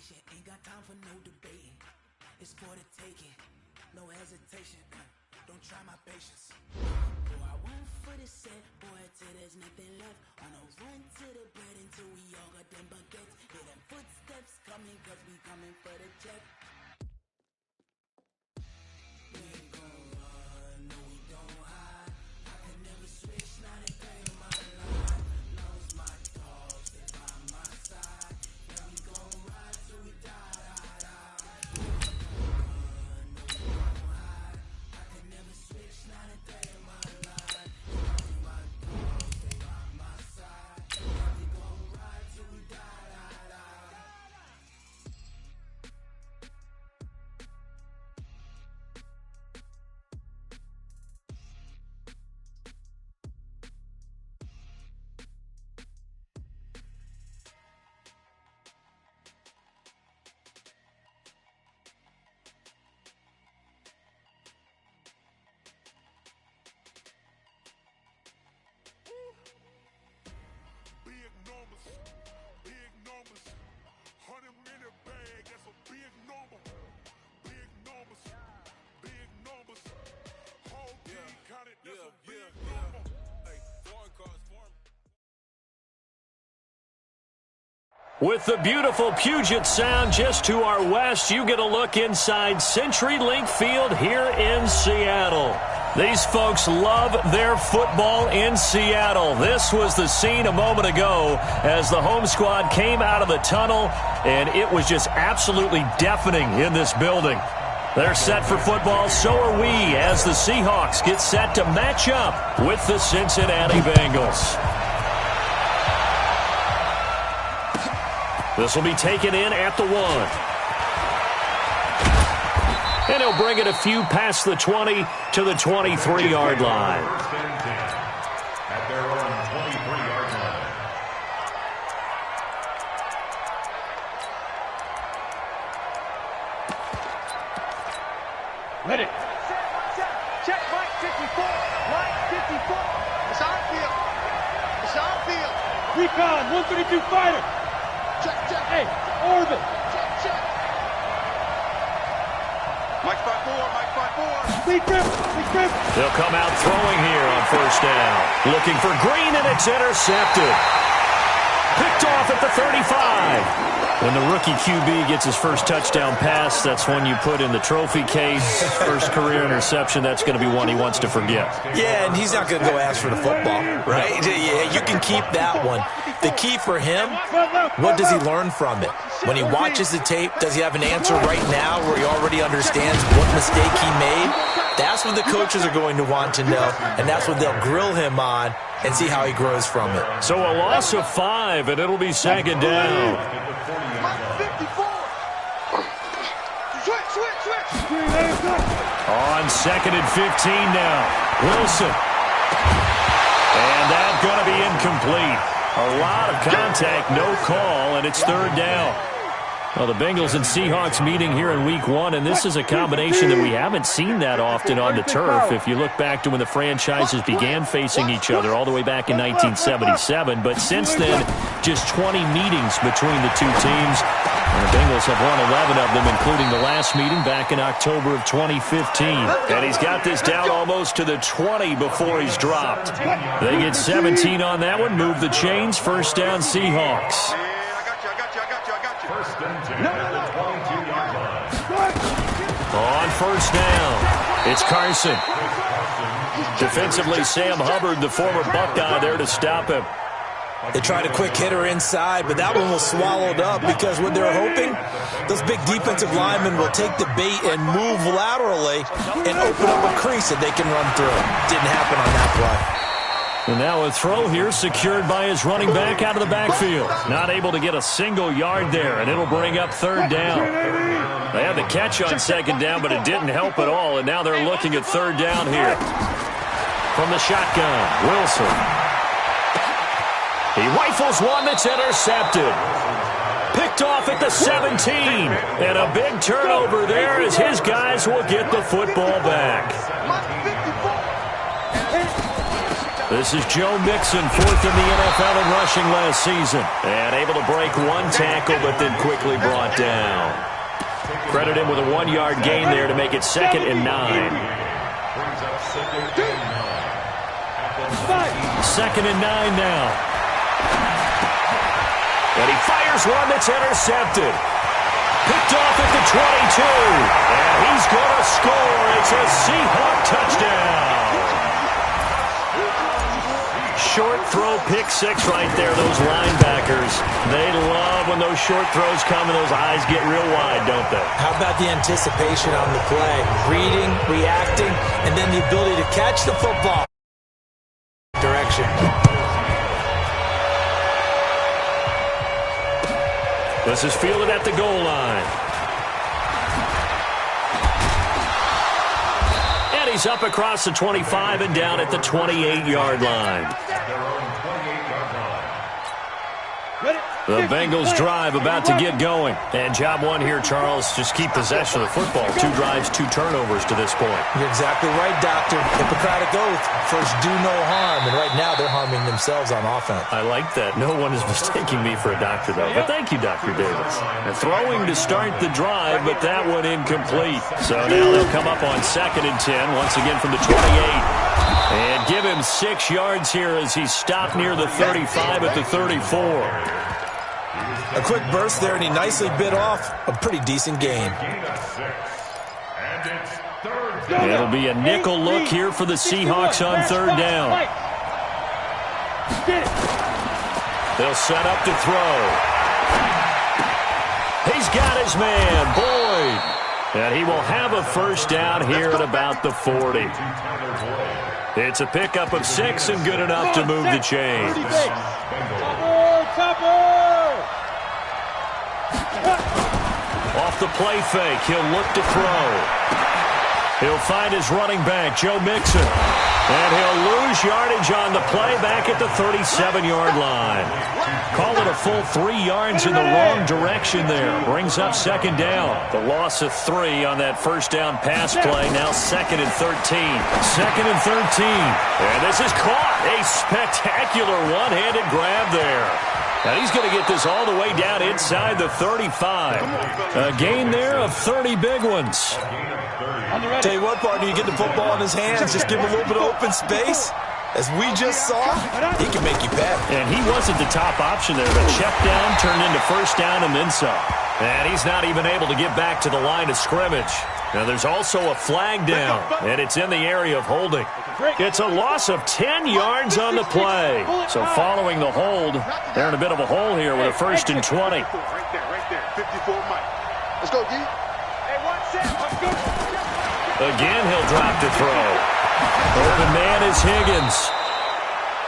patient, ain't got time for no debating. It's for the taking, no hesitation. Don't try my patience. Boy, I went for the set, boy, till there's nothing left. On a run to the bread until we all got them baguettes. Hear them footsteps coming, cause we coming for the check. We ain't gon' run, no we don't hide. I can never switch, not a day in my life. Long as my dogs, they by my side. Yeah, we gon' ride till we die, die, die. We ain't gon' run, no we don't hide. I can never switch, not a day in my life. Long as my dogs, they by my side. Yeah, we gon' ride till we die, die, die. Big numbers, 100 in a bag, that's a big number. Big numbers, whole team counted, that's a big number. Hey, foreign cars, With the beautiful Puget Sound just to our west, you get a look inside CenturyLink Field here in Seattle. These folks love their football in Seattle. This was the scene a moment ago as the home squad came out of the tunnel, and it was just absolutely deafening in this building. They're set for football, so are we, as the Seahawks get set to match up with the Cincinnati Bengals. This will be taken in at the 1. And he'll bring it a few past the 20 to the 23-yard line. At their own 23-yard line. Ready. Check, right 54. Right 54. It's outfield. It's outfield. Recon, 132 fighter. Check. Hey, orbit. Check. Mike 5-4. Speed grip. They'll come out throwing here on first down. Looking for Green, and it's intercepted. Picked off at the 35. When the rookie QB gets his first touchdown pass, that's one you put in the trophy case. First career interception, that's going to be one he wants to forget. Yeah, and he's not going to go ask for the football, right? Yeah, you can keep that one. The key for him, what does he learn from it? When he watches the tape, does he have an answer right now where he already understands what mistake he made? That's what the coaches are going to want to know, and that's what they'll grill him on and see how he grows from it. So a loss of 5, and it'll be second down. On second and 15 now. Wilson. And that's going to be incomplete. A lot of contact, no call, and it's third down. Well, the Bengals and Seahawks meeting here in Week 1, and this is a combination that we haven't seen that often on the turf. If you look back to when the franchises began facing each other all the way back in 1977. But since then, just 20 meetings between the two teams. And the Bengals have won 11 of them, including the last meeting back in October of 2015. And he's got this down almost to the 20 before he's dropped. They get 17 on that one, move the chains, first down Seahawks. First and 10 at the 22-yard line. On first down, it's Carson. Defensively, Sam Hubbard, the former Buckeye, there to stop him. They tried a quick hitter inside, but that one was swallowed up because what they're hoping, those big defensive linemen will take the bait and move laterally and open up a crease that they can run through. Didn't happen on that play. And now a throw here secured by his running back out of the backfield. Not able to get a single yard there, and it'll bring up third down. They had the catch on second down, but it didn't help at all, and now they're looking at third down here. From the shotgun, Wilson. He rifles one that's intercepted. Picked off at the 17. And a big turnover there as his guys will get the football back. This is Joe Mixon, fourth in the NFL in rushing last season. And able to break one tackle, but then quickly brought down. Credit him with a 1-yard gain there to make it 2nd and 9. 2nd and 9 now. And he fires one that's intercepted. Picked off at the 22. And he's going to score. It's a Seahawk touchdown. Short throw, pick six right there, those linebackers. They love when those short throws come and those eyes get real wide, don't they? How about the anticipation on the play? Reading, reacting, and then the ability to catch the football. Direction. This is fielded at the goal line. And he's up across the 25 and down at the 28-yard line. The Bengals drive about to get going. And job one here, Charles, just keep possession of the football. 2 drives, 2 turnovers to this point. You're exactly right, Doctor. Hippocratic oath. First, do no harm. And right now, they're harming themselves on offense. I like that. No one is mistaking me for a doctor, though. But thank you, Dr. Davis. And throwing to start the drive, but that one incomplete. So now they'll come up on 2nd and 10, once again from the 28. And give him 6 yards here as he's stopped near the 35 at the 34. A quick burst there, and he nicely bit off a pretty decent gain. It'll be a nickel look here for the Seahawks on 3rd down. They'll set up to throw. He's got his man, Boyd. And he will have a first down here at about the 40. It's a pickup of 6 and good enough to move the chains. Off the play fake, he'll look to throw. He'll find his running back, Joe Mixon. And he'll lose yardage on the play back at the 37-yard line. Call it a full 3 yards in the wrong direction there. Brings up 2nd down. The loss of 3 on that first down pass play. Now 2nd and 13. 2nd and 13. And this is caught. A spectacular one-handed grab there. And he's going to get this all the way down inside the 35. A gain there of 30 big ones. Tell you what, partner, you get the football in his hands, just give him a little bit of open space. As we just saw, he can make you pay. And he wasn't the top option there, but check down turned into first down and then some. And he's not even able to get back to the line of scrimmage. Now there's also a flag down, and it's in the area of holding. It's a loss of 10 yards on the play. So following the hold, they're in a bit of a hole here with a 1st and 20. Right there, 54 Mike. Let's go, D. Hey, 1 set, let's go. Again, he'll drop to throw. Open man is Higgins.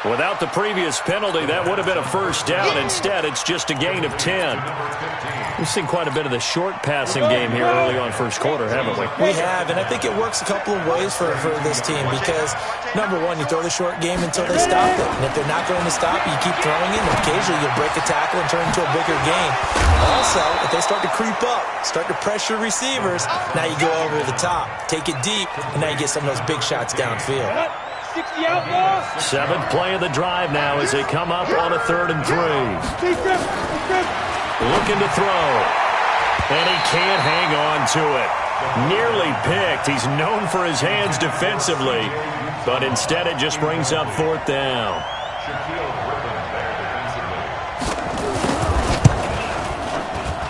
Without the previous penalty, that would have been a first down. Instead, it's just a gain of 10. We've seen quite a bit of the short passing game here early on first quarter, haven't we? We have, and I think it works a couple of ways for this team because, number one, you throw the short game until they stop it. And if they're not going to stop, you keep throwing it, and occasionally you'll break a tackle and turn into a bigger gain. Also, if they start to creep up, start to pressure receivers, now you go over the top, take it deep, and now you get some of those big shots downfield. 7th play of the drive now as they come up on a 3rd and 3. Looking to throw. And he can't hang on to it. Nearly picked. He's known for his hands defensively. But instead it just brings up 4th down.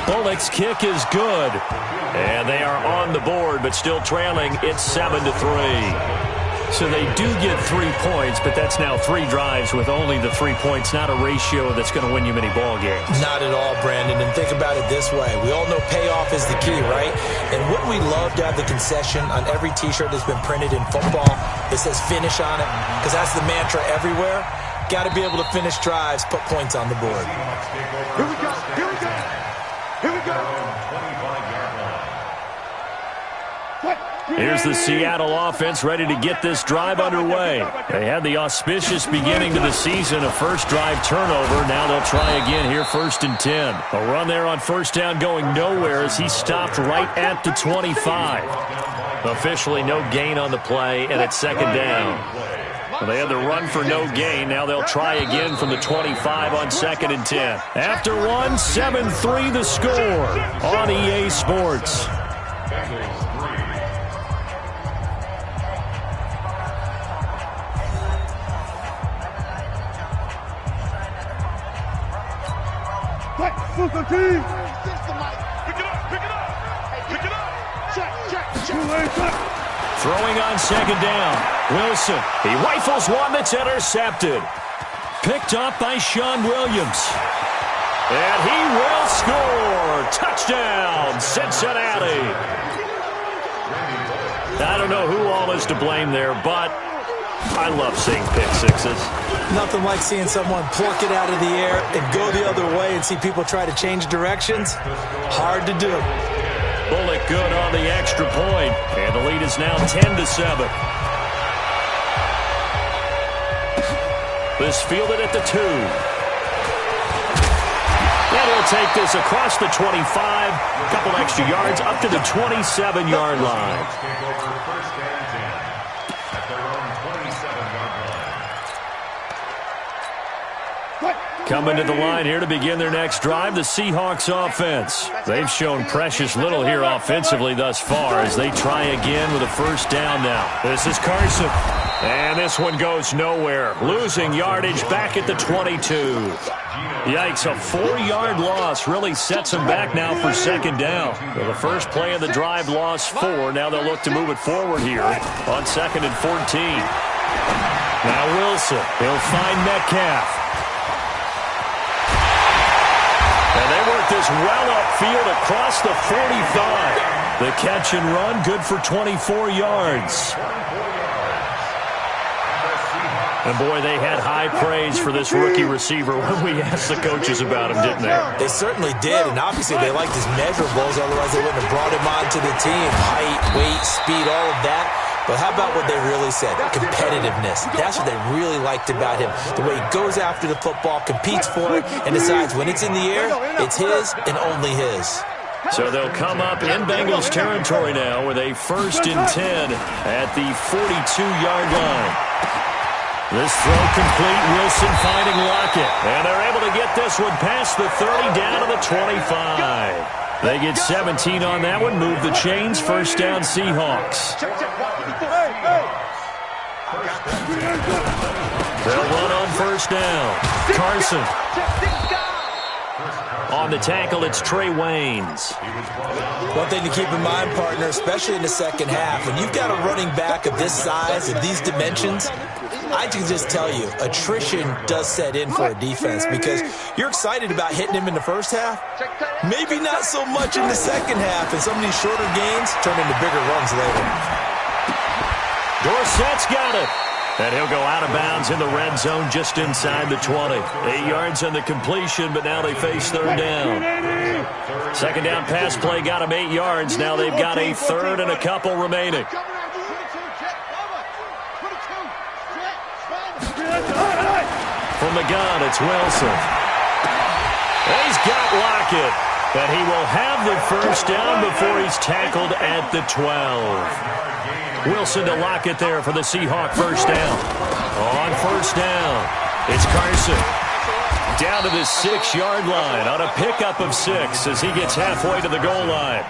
Bullock's kick is good. And they are on the board but still trailing. It's 7-3. So they do get 3 points, but that's now 3 drives with only the 3 points, not a ratio that's going to win you many ball games. Not at all, Brandon. And think about it this way. We all know payoff is the key, right? And wouldn't we love to have the concession on every T-shirt that's been printed in football that says finish on it? Because that's the mantra everywhere. Got to be able to finish drives, put points on the board. Here we go. Here we go. Here we go. Here's the Seattle offense ready to get this drive underway. They had the auspicious beginning to the season, a first drive turnover. Now they'll try again here, 1st and 10. A run there on first down going nowhere as he stopped right at the 25. Officially no gain on the play, and it's 2nd down. Well, they had the run for no gain. Now they'll try again from the 25 on 2nd and 10. After one, 7-3 the score on EA Sports. Pick it up, pick it up, pick it up. Check. Throwing on 2nd down. Wilson. He rifles one that's intercepted. Picked up by Sean Williams. And he will score. Touchdown, Cincinnati. I don't know who all is to blame there, but I love seeing pick sixes. Nothing like seeing someone pluck it out of the air and go the other way and see people try to change directions. Hard to do. Bullock good on the extra point. And the lead is now 10-7. This fielded at the 2. And he'll take this across the 25. A couple extra yards up to the 27-yard line. Coming to the line here to begin their next drive, the Seahawks offense. They've shown precious little here offensively thus far as they try again with a first down now. This is Carson. And this one goes nowhere. Losing yardage back at the 22. Yikes, a 4-yard loss really sets them back now for 2nd down. Well, the first play of the drive lost 4. Now they'll look to move it forward here on 2nd and 14. Now Wilson. He'll find Metcalf. And they work this well upfield across the 45. The catch and run, good for 24 yards. And, boy, they had high praise for this rookie receiver when we asked the coaches about him, didn't they? They certainly did, and obviously they liked his measurables. Otherwise, they wouldn't have brought him onto the team. Height, weight, speed, all of that. But how about what they really said? Competitiveness. That's what they really liked about him. The way he goes after the football, competes for it, and decides when it's in the air, it's his and only his. So they'll come up in Bengals territory now with a 1st and 10 at the 42-yard line. This throw complete. Wilson finding Lockett. And they're able to get this one past the 30 down to the 25. They get 17 on that one. Move the chains. First down Seahawks. They'll run on first down. Carson. On the tackle, it's Trey Waynes. One thing to keep in mind, partner, especially in the second half, when you've got a running back of this size, of these dimensions, I can just tell you, attrition does set in for a defense because you're excited about hitting him in the first half. Maybe not so much in the second half, and some of these shorter gains turn into bigger runs later. Dorsett's got it. And he'll go out of bounds in the red zone just inside the 20. 8 yards on the completion, but now they face 3rd down. 2nd down pass play got them 8 yards. Now they've got a 3rd and a couple remaining. From the gun, it's Wilson. He's got Lockett. But he will have the first down before he's tackled at the 12. Wilson to Lockett there for the Seahawk first down. On first down, it's Carson. Down to the 6-yard line on a pickup of 6 as he gets halfway to the goal line.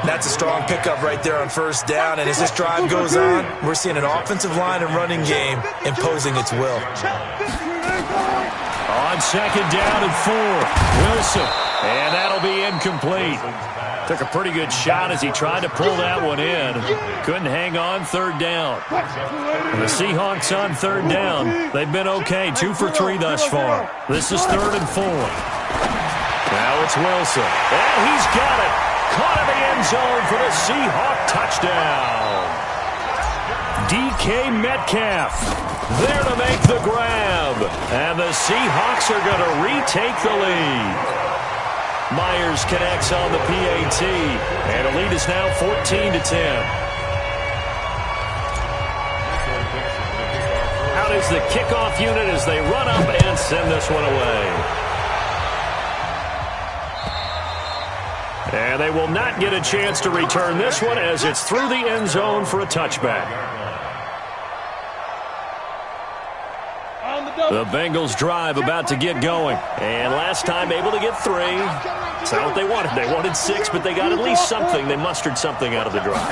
That's a strong pickup right there on first down, and as this drive goes on, we're seeing an offensive line and running game imposing its will. On 2nd down and 4, Wilson, and that'll be incomplete. Took a pretty good shot as he tried to pull that one in. Couldn't hang on 3rd down. And the Seahawks on 3rd down, they've been okay, 2 for 3 thus far. This is 3rd and 4. Now it's Wilson, and he's got it. Caught in the end zone for the Seahawk touchdown. DK Metcalf there to make the grab. And the Seahawks are going to retake the lead. Myers connects on the PAT. And the lead is now 14-10. Out is the kickoff unit as they run up and send this one away. And they will not get a chance to return this one as it's through the end zone for a touchback. The Bengals drive about to get going. And last time able to get 3. It's not what they wanted. They wanted 6, but they got at least something. They mustered something out of the drive.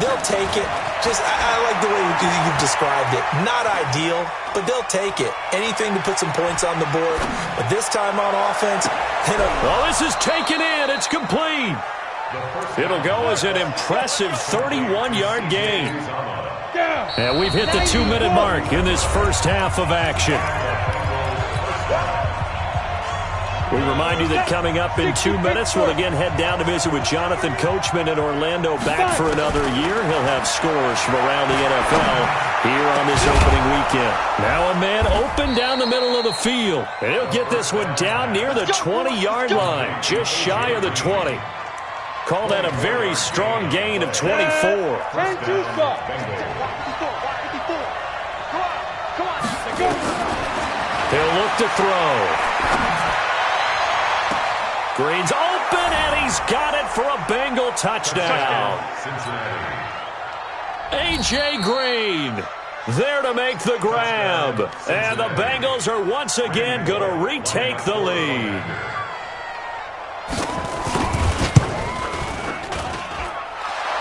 They'll take it. I like the way you've described it. Not ideal, but they'll take it. Anything to put some points on the board. But this time on offense, well, this is taken in. It's complete. It'll go as an impressive 31-yard gain. And we've hit the 2-minute mark in this first half of action. We remind you that coming up in 2 minutes, we'll again head down to visit with Jonathan Coachman in Orlando, back for another year. He'll have scores from around the NFL here on this opening weekend. Now a man open down the middle of the field. And he'll get this one down near the 20-yard line, just shy of the 20. Call that a very strong gain of 24. He'll look to throw. Green's open, and he's got it for a Bengal touchdown. A.J. Green there to make the grab. And the Bengals are once again going to retake the lead.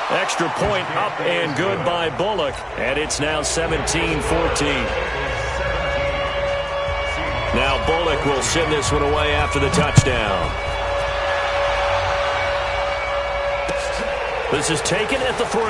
Extra point up and good by Bullock. And it's now 17-14. Now Bullock will send this one away after the touchdown. This is taken at the 3.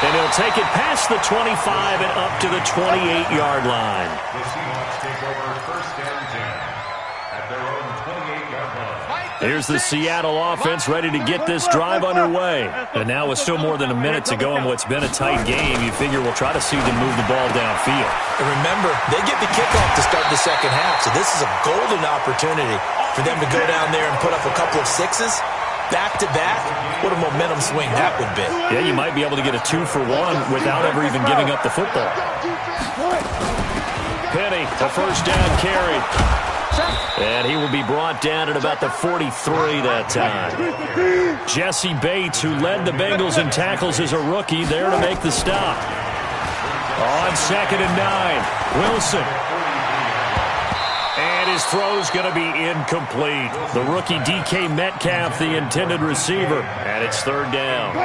And he'll take it past the 25 and up to the 28-yard line. The Seahawks take over 1st and 10 at their own 28-yard line. Here's the Seattle offense ready to get this drive underway. And now with still more than a minute to go in what's been a tight game, you figure we'll try to see them move the ball downfield. And remember, they get the kickoff to start the second half, so this is a golden opportunity for them to go down there and put up a couple of 6s. Back-to-back, what a momentum swing that would be. Yeah, you might be able to get a 2-for-1 without ever even giving up the football. Penny, a first down carry. And he will be brought down at about the 43 that time. Jesse Bates, who led the Bengals in tackles as a rookie, there to make the stop. On 2nd and 9, Wilson. And his throw's going to be incomplete. The rookie DK Metcalf, the intended receiver, and it's 3rd down.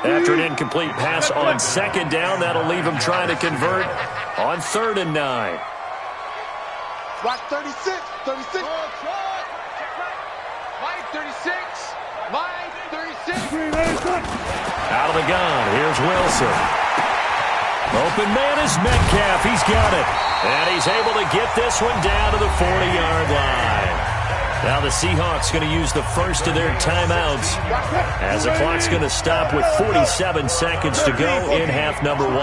After an incomplete pass on 2nd down, that'll leave him trying to convert on 3rd and 9. Right, 36. Line 36. Line 36. Out of the gun, here's Wilson. Open man is Metcalf. He's got it. And he's able to get this one down to the 40-yard line. Now the Seahawks going to use the first of their timeouts as the clock's going to stop with 47 seconds to go in half number 1.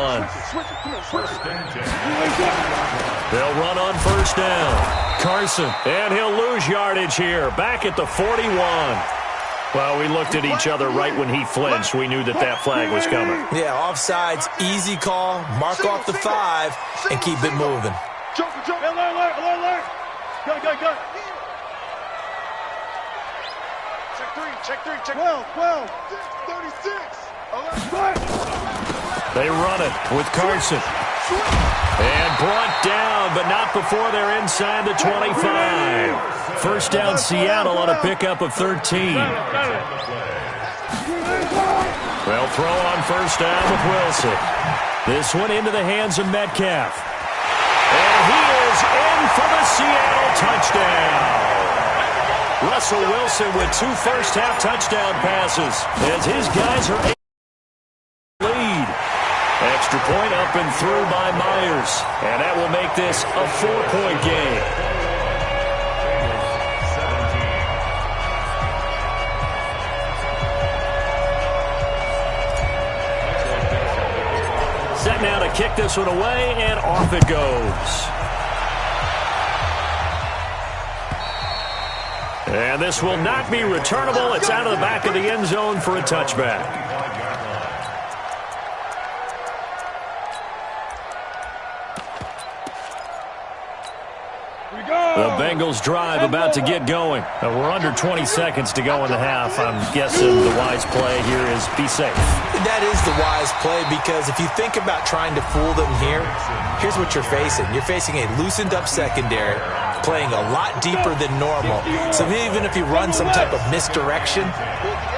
They'll run on 1st down. Carson, and he'll lose yardage here. Back at the 41. Well, we looked at each other right when he flinched. We knew that that flag was coming. Yeah, offsides, easy call. Mark off the 5 and keep it moving. Alert. Go. Check 3. 12. 36. Alert. They run it with Carson. And brought down, but not before they're inside the 25. First down Seattle on a pickup of 13. They'll throw on 1st down with Wilson. This one into the hands of Metcalf. And he is in for the Seattle touchdown. Russell Wilson with 2 first-half touchdown passes as his guys are able to lead. Extra point up and through by Myers. And that will make this a 4-point game. Set now to kick this one away, and off it goes. And this will not be returnable. It's out of the back of the end zone for a touchback. The Bengals drive about to get going. We're under 20 seconds to go in the half. I'm guessing the wise play here is be safe. That is the wise play, because if you think about trying to fool them here, here's what you're facing. You're facing a loosened up secondary, playing a lot deeper than normal. So even if you run some type of misdirection,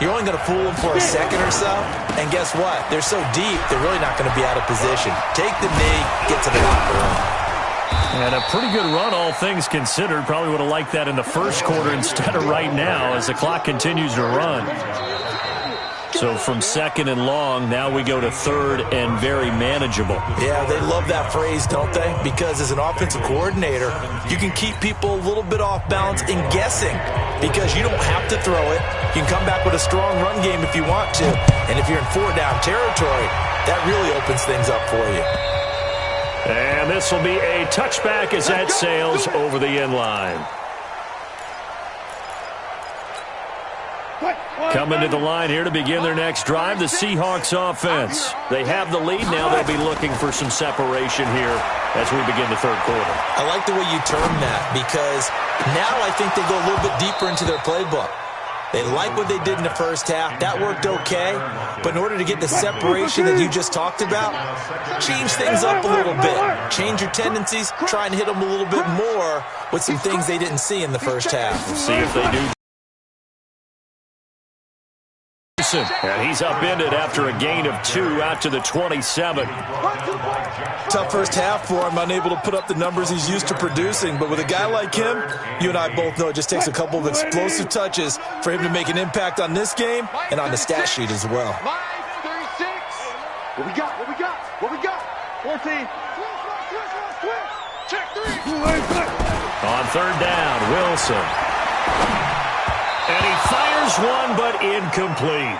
you're only going to fool them for a second or so. And guess what? They're so deep, they're really not going to be out of position. Take the knee, get to the locker room. And a pretty good run, all things considered. Probably would have liked that in the first quarter instead of right now as the clock continues to run. So from second and long, now we go to third and very manageable. Yeah, they love that phrase, don't they? Because as an offensive coordinator, you can keep people a little bit off balance and guessing, because you don't have to throw it. You can come back with a strong run game if you want to. And if you're in 4-down territory, that really opens things up for you. And this will be a touchback as that sails over the end line. Coming to the line here to begin their next drive, the Seahawks offense. They have the lead now. They'll be looking for some separation here as we begin the third quarter. I like the way you term that, because now I think they go a little bit deeper into their playbook. They like what they did in the first half. That worked okay. But in order to get the separation that you just talked about, change things up a little bit. Change your tendencies. Try and hit them a little bit more with some things they didn't see in the first half. See if they do. And he's upended after a gain of 2 out to the 27. Tough first half for him, unable to put up the numbers he's used to producing. But with a guy like him, you and I both know it just takes a couple of explosive touches for him to make an impact on this game and on the stat sheet as well. 36. What we got? What we got? What we got? 14. Check 3. On third down, Wilson. And he fires one, but incomplete.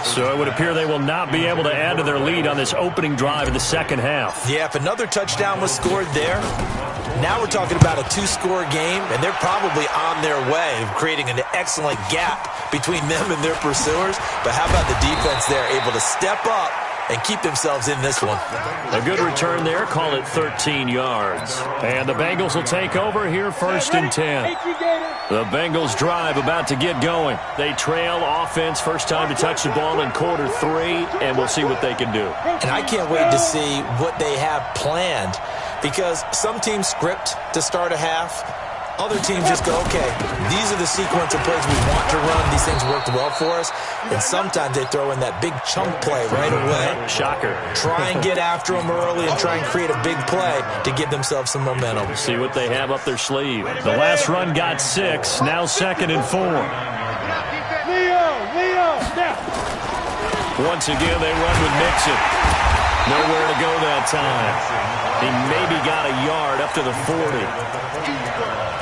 So it would appear they will not be able to add to their lead on this opening drive of the second half. Yeah, if another touchdown was scored there, now we're talking about a 2-score game, and they're probably on their way of creating an excellent gap between them and their pursuers. But how about the defense there, able to step up and keep themselves in this one? A good return there, call it 13 yards. And the Bengals will take over here, 1st and 10. The Bengals drive about to get going. They trail offense, first time to touch the ball in quarter 3, and we'll see what they can do. And I can't wait to see what they have planned, because some teams script to start a half. Other teams just go, okay, these are the sequence of plays we want to run. These things worked well for us. And sometimes they throw in that big chunk play right away. Shocker. Try and get after them early and try and create a big play to give themselves some momentum. See what they have up their sleeve. The last run got 6, now 2nd and 4. Leo, now. Once again, they run with Mixon. Nowhere to go that time. He maybe got a yard up to the 40.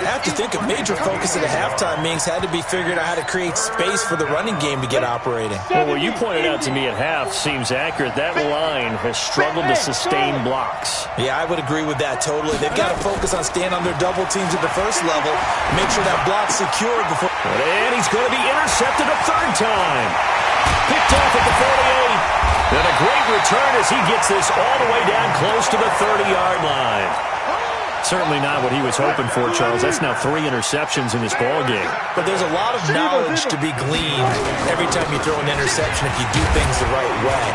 I have to think a major focus of the halftime meetings had to be figuring out how to create space for the running game to get operating. Well, what you pointed out to me at half seems accurate. That line has struggled to sustain blocks. Yeah, I would agree with that totally. They've got to focus on staying on their double teams at the first level, make sure that block's secured before. And he's going to be intercepted a 3rd time. Picked off at the 48. And a great return as he gets this all the way down close to the 30-yard line. Certainly not what he was hoping for, Charles. That's now 3 interceptions in this ball game. But there's a lot of knowledge to be gleaned every time you throw an interception if you do things the right way.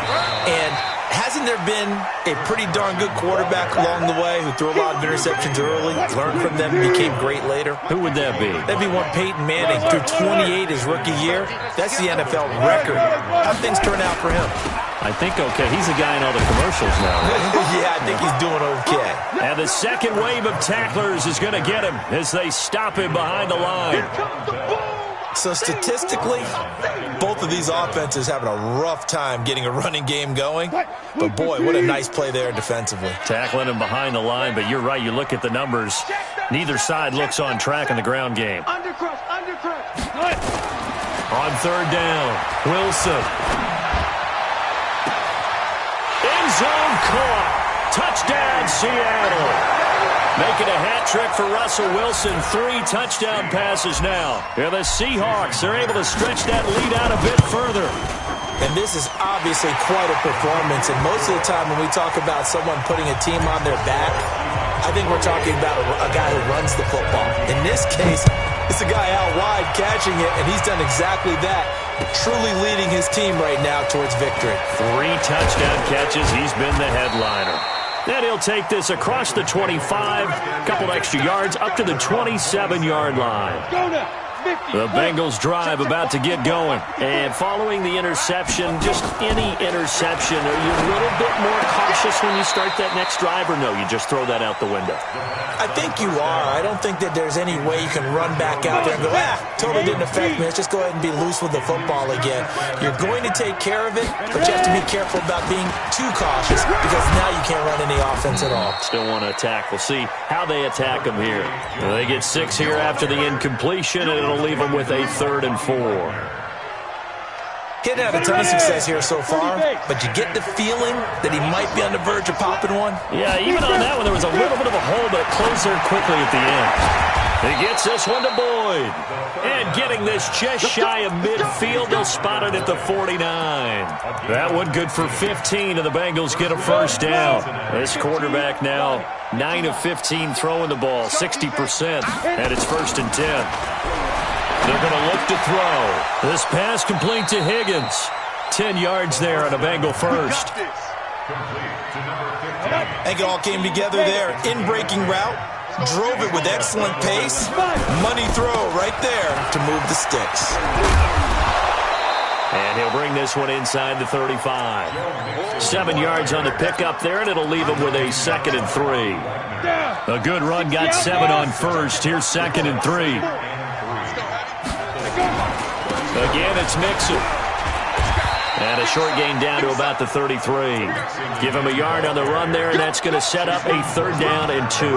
And hasn't there been a pretty darn good quarterback along the way who threw a lot of interceptions early, learned from them, and became great later? Who would that be? That'd be one Peyton Manning. Threw 28 his rookie year. That's the NFL record. How'd things turn out for him? I think okay. He's a guy in all the commercials now, right? Yeah, I think he's doing okay. And the second wave of tacklers is going to get him as they stop him behind the line. So statistically, both of these offenses having a rough time getting a running game going. But boy, what a nice play there defensively. Tackling him behind the line, but you're right. You look at the numbers. Neither side looks on track in the ground game. Undercrush. On 3rd down, Wilson. End zone caught. Touchdown, Seattle. Making a hat trick for Russell Wilson. 3 touchdown passes now. Yeah, the Seahawks are able to stretch that lead out a bit further. And this is obviously quite a performance. And most of the time when we talk about someone putting a team on their back, I think we're talking about a guy who runs the football. In this case, it's a guy out wide catching it, and he's done exactly that, truly leading his team right now towards victory. 3 touchdown catches. He's been the headliner. Then he'll take this across the 25, couple extra yards, up to the 27-yard line. The Bengals drive about to get going. And following the interception, just any interception, are you a little bit more cautious when you start that next drive, or no, you just throw that out the window? I think you are. I don't think that there's any way you can run back out there and go, totally didn't affect me. Let's just go ahead and be loose with the football again. You're going to take care of it, but you have to be careful about being too cautious because now you can't run any offense at all. Still want to attack. We'll see how they attack them here. They get 6 here after the incompletion, and it'll leave them with a 3rd and 4. He hadn't had a ton of success here so far, but you get the feeling that he might be on the verge of popping one. Yeah, even on that one, there was a little bit of a hole, but it closed there quickly at the end. He gets this one to Boyd. And getting this just shy of midfield, they'll spot it at the 49. That one good for 15, and the Bengals get a first down. This quarterback now 9 of 15 throwing the ball, 60%, and it's 1st and 10. They're going to look to throw. This pass complete to Higgins. 10 yards there on a Bengal first. I think it all came together there. In-breaking route. Drove it with excellent pace. Money throw right there to move the sticks. And he'll bring this one inside the 35. 7 yards on the pickup there, and it'll leave him with a 2nd and 3. A good run got 7 on first. Here's 2nd and 3. Again, it's Mixon. And a short gain down to about the 33. Give him a yard on the run there, and that's going to set up a 3rd down and 2.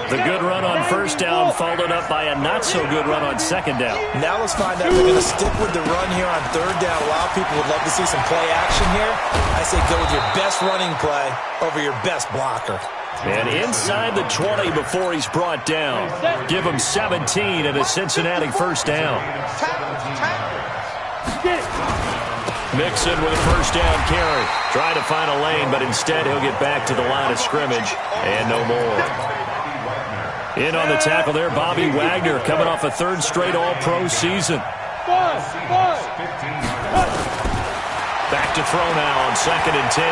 The good run on 1st down followed up by a not-so-good run on 2nd down. Now let's find out if they're going to stick with the run here on 3rd down. A lot of people would love to see some play action here. I say go with your best running play over your best blocker. And inside the 20 before he's brought down. Give him 17 and a Cincinnati 1st down. Mixon with a 1st down carry. Trying to find a lane, but instead he'll get back to the line of scrimmage. And no more. In on the tackle there, Bobby Wagner coming off a 3rd straight All-Pro season. Back to throw now on 2nd and 10.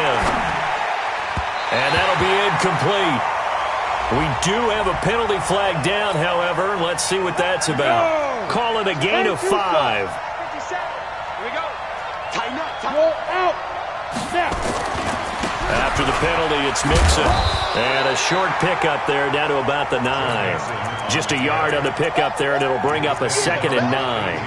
And that'll be incomplete. We do have a penalty flag down, however. Let's see what that's about. Call it a gain of 5. Here we go. Tighten up. Out. Now. After the penalty, it's Mixon. And a short pickup there down to about the 9. Just a yard on the pickup there, and it'll bring up a 2nd and 9.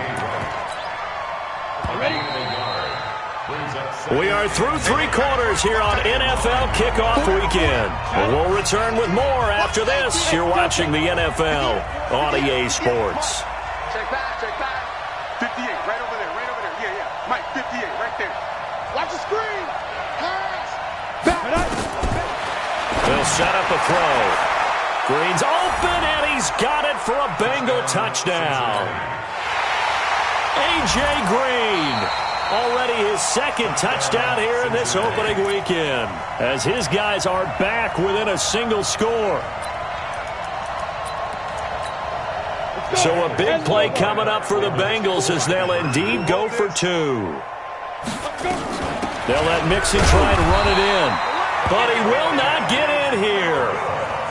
We are through 3 quarters here on NFL Kickoff Weekend. We'll return with more after this. You're watching the NFL on EA Sports. Check back. 58, right over there. Yeah. Mike, 58, right there. Watch the screen. Pass. Back. They'll set up a throw. Green's open, and he's got it for a Bengal touchdown. A.J. Green. Already his 2nd touchdown here in this opening weekend, as his guys are back within a single score. So a big play coming up for the Bengals as they'll indeed go for 2. They'll let Mixon try and run it in, but he will not get in here.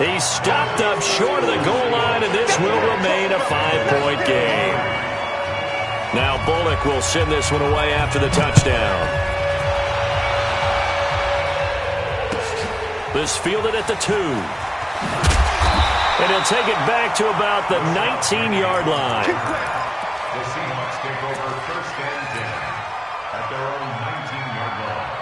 He's stopped up short of the goal line, and this will remain a 5-point game. Now Bullock will send this one away after the touchdown. This fielded at the 2. And he'll take it back to about the 19-yard line. The Seahawks take over 1st and 10 at their own 19-yard line.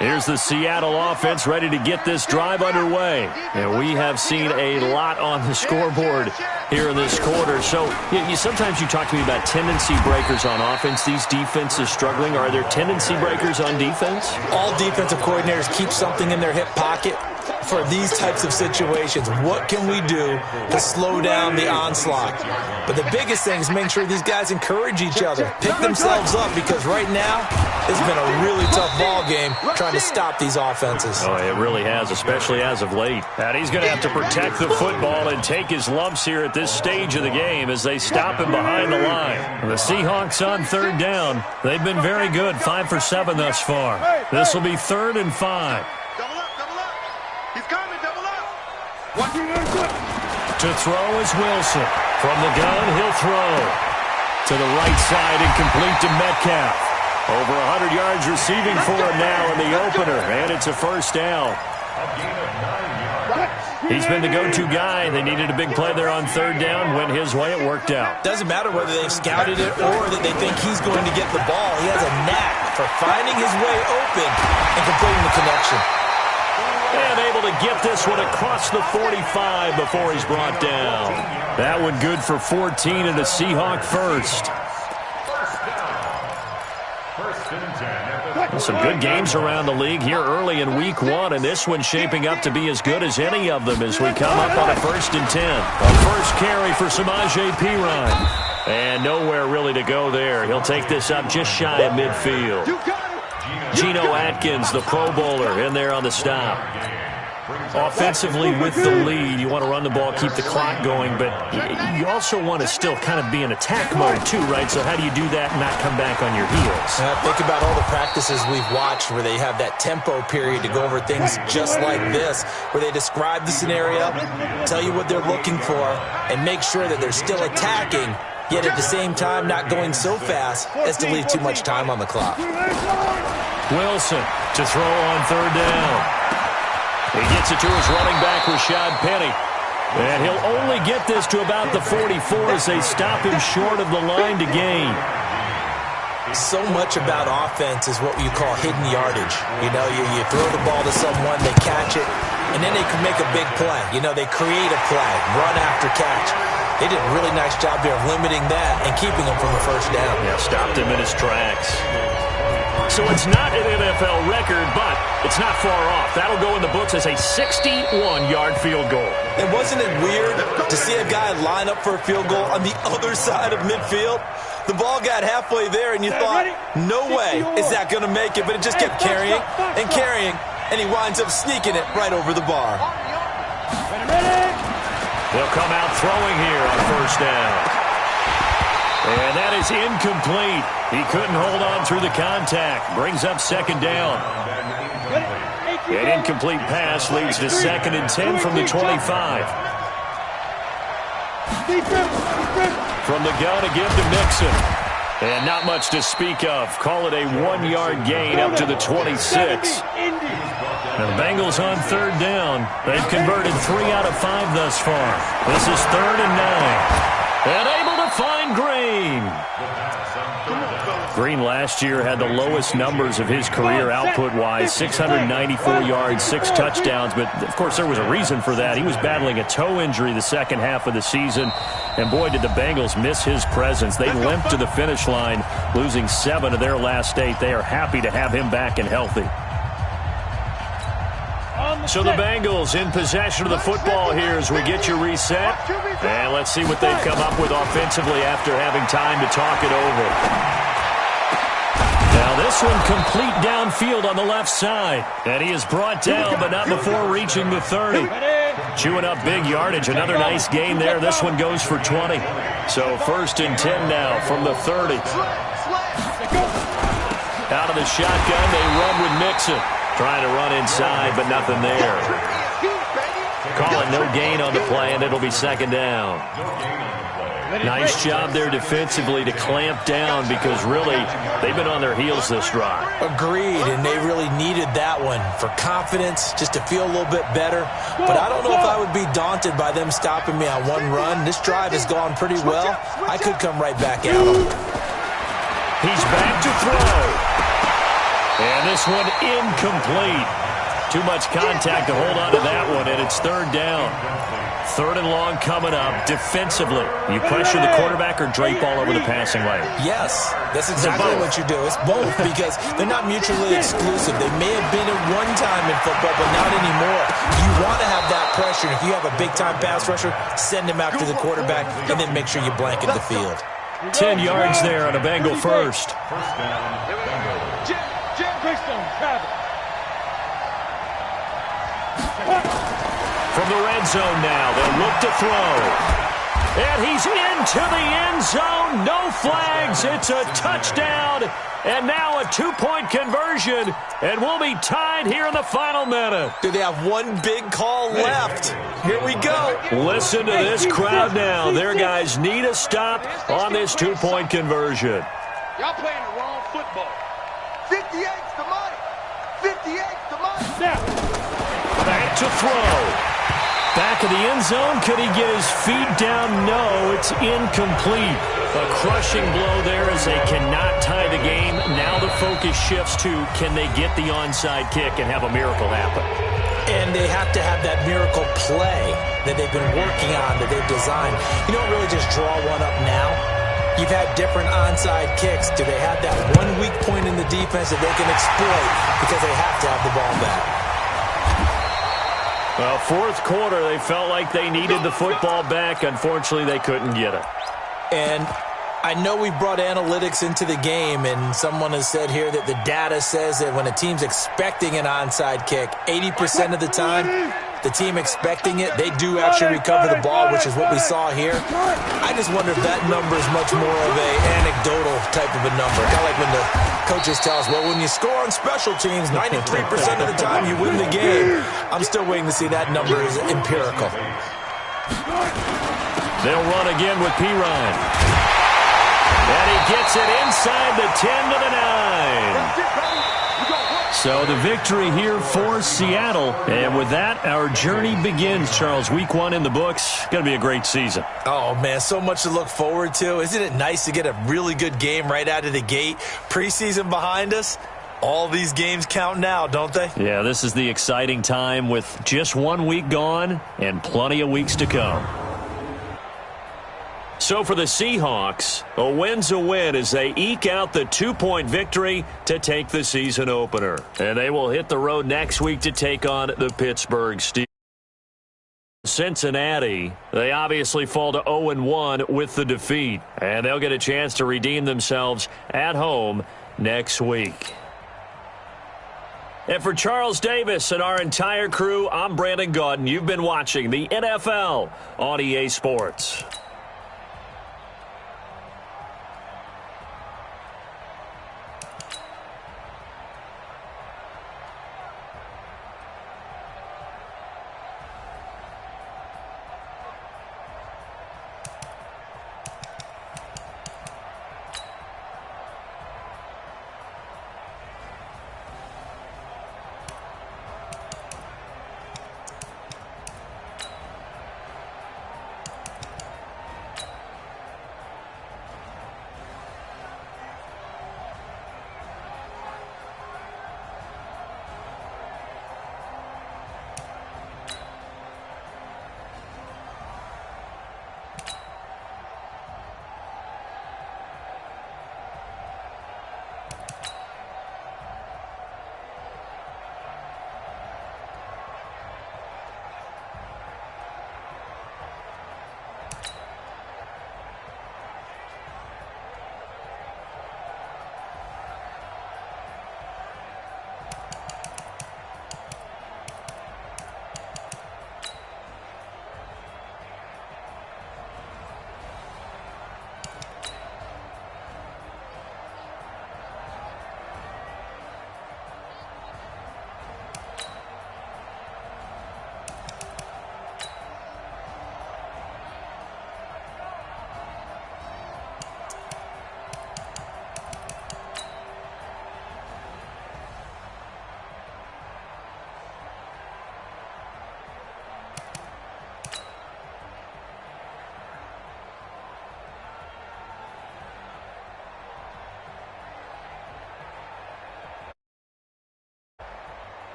Here's the Seattle offense ready to get this drive underway. And we have seen a lot on the scoreboard here in this quarter. So sometimes you talk to me about tendency breakers on offense. These defenses struggling. Are there tendency breakers on defense? All defensive coordinators keep something in their hip pocket for these types of situations. What can we do to slow down the onslaught? But the biggest thing is making sure these guys encourage each other, pick themselves up, because right now it's been a really tough ball game trying to stop these offenses. Oh, it really has, especially as of late. And he's going to have to protect the football and take his lumps here at this stage of the game as they stop him behind the line. The Seahawks on third down. They've been very good, 5 for 7 thus far. This will be 3rd and 5. Double up, double up. He's coming, double up. To throw is Wilson. From the gun, he'll throw. To the right side and complete to Metcalf. Over 100 yards receiving for him now in the opener, and it's a first down. He's been the go-to guy. They needed a big play there on third down. Went his way. It worked out. Doesn't matter whether they've scouted it or that they think he's going to get the ball. He has a knack for finding his way open and completing the connection. And able to get this one across the 45 before he's brought down. That one good for 14 and a Seahawk first. Some good games around the league here early in week 1, and this one's shaping up to be as good as any of them as we come up on a 1st and 10. A first carry for Samaje Perine. And nowhere really to go there. He'll take this up just shy of midfield. Geno Atkins, the Pro Bowler, in there on the stop. Offensively with the lead, you want to run the ball, keep the clock going, but you also want to still kind of be in attack mode too, right? So how do you do that and not come back on your heels? Think about all the practices we've watched where they have that tempo period to go over things just like this, where they describe the scenario, tell you what they're looking for, and make sure that they're still attacking, yet at the same time not going so fast as to leave too much time on the clock. Wilson to throw on third down. He gets it to his running back, Rashad Penny. And he'll only get this to about the 44 as they stop him short of the line to gain. So much about offense is what you call hidden yardage. You know, you throw the ball to someone, they catch it, and then they can make a big play. You know, they create a play, run after catch. They did a really nice job there of limiting that and keeping him from the first down. Yeah, stopped him in his tracks. So it's not an NFL record, but it's not far off. That'll go in the books as a 61-yard field goal. And wasn't it weird to see a guy line up for a field goal on the other side of midfield? The ball got halfway there, and you thought, no way is that going to make it, but it just kept carrying and carrying, and he winds up sneaking it right over the bar. They'll come out throwing here on first down. And that is incomplete. He couldn't hold on through the contact. Brings up second down. An incomplete pass leads to 2nd and 10 from the 25. From the gun again to Mixon. And not much to speak of. Call it a 1-yard gain up to the 26. And the Bengals on third down. They've converted 3 out of 5 thus far. This is 3rd and 9. And able to find Green. Green last year had the lowest numbers of his career output-wise, 694 yards, 6 touchdowns. But, of course, there was a reason for that. He was battling a toe injury the second half of the season. And, boy, did the Bengals miss his presence. They limped to the finish line, losing 7 of their last 8. They are happy to have him back and healthy. So the Bengals in possession of the football here as we get you reset. And let's see what they've come up with offensively after having time to talk it over. Now this one complete downfield on the left side. And he is brought down, but not before reaching the 30. Chewing up big yardage. Another nice gain there. This one goes for 20. So 1st and 10 now from the 30. Out of the shotgun, they run with Mixon. Trying to run inside, but nothing there. Call it no gain on the play, and it'll be 2nd down. Nice job there defensively to clamp down because really they've been on their heels this drive. Agreed, and they really needed that one for confidence, just to feel a little bit better. But I don't know if I would be daunted by them stopping me on one run. This drive has gone pretty well. I could come right back at them. He's back to throw. And this one incomplete. Too much contact to hold on to that one, and it's third down. Third and long coming up. Defensively, you pressure the quarterback or drape all over the passing lane? Yes, that's exactly what you do. It's both because they're not mutually exclusive. They may have been at one time in football, but not anymore. You want to have that pressure. If you have a big-time pass rusher, send him after the quarterback, and then make sure you blanket the field. 10 yards there on a Bengal first. First down, Bengals. Jam Greystone, Travis. From the red zone now, they'll look to throw. And he's into the end zone. No flags. It's a touchdown. And now a two-point conversion. And we'll be tied here in the final minute. Do they have one big call left? Here we go. Listen to this crowd now. Their guys need a stop on this two-point conversion. Y'all playing the wrong football. 58's the money. 58's the money. Back to throw. Back of the end zone. Could he get his feet down? No, it's incomplete. A crushing blow there as they cannot tie the game. Now the focus shifts to can they get the onside kick and have a miracle happen. And they have to have that miracle play that they've been working on, that they've designed. You don't really just draw one up now. You've had different onside kicks. Do they have that one weak point in the defense that they can exploit because they have to have the ball back? Well, fourth quarter, they felt like they needed the football back. Unfortunately, they couldn't get it. And I know we brought analytics into the game, and someone has said here that the data says that when a team's expecting an onside kick, 80% of the time, the team expecting it, they do actually recover the ball, which is what we saw here. I just wonder if that number is much more of an anecdotal type of a number. Kind of like when the coaches tell us, well, when you score on special teams, 93% of the time you win the game. I'm still waiting to see that number is empirical. They'll run again with Perine. And he gets it inside the 10 to the 9. So the victory here for Seattle. And with that, our journey begins, Charles. Week 1 in the books. Going to be a great season. Oh, man, so much to look forward to. Isn't it nice to get a really good game right out of the gate? Preseason behind us. All these games count now, don't they? Yeah, this is the exciting time with just 1 week gone and plenty of weeks to come. So for the Seahawks, a win's a win as they eke out the 2-point victory to take the season opener. And they will hit the road next week to take on the Pittsburgh Steelers. Cincinnati, they obviously fall to 0-1 with the defeat. And they'll get a chance to redeem themselves at home next week. And for Charles Davis and our entire crew, I'm Brandon Gaudin. You've been watching the NFL on EA Sports.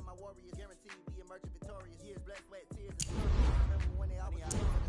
my warriors, guaranteed be emerging victorious. Years, blood, sweat, tears, and stories. Remember when they always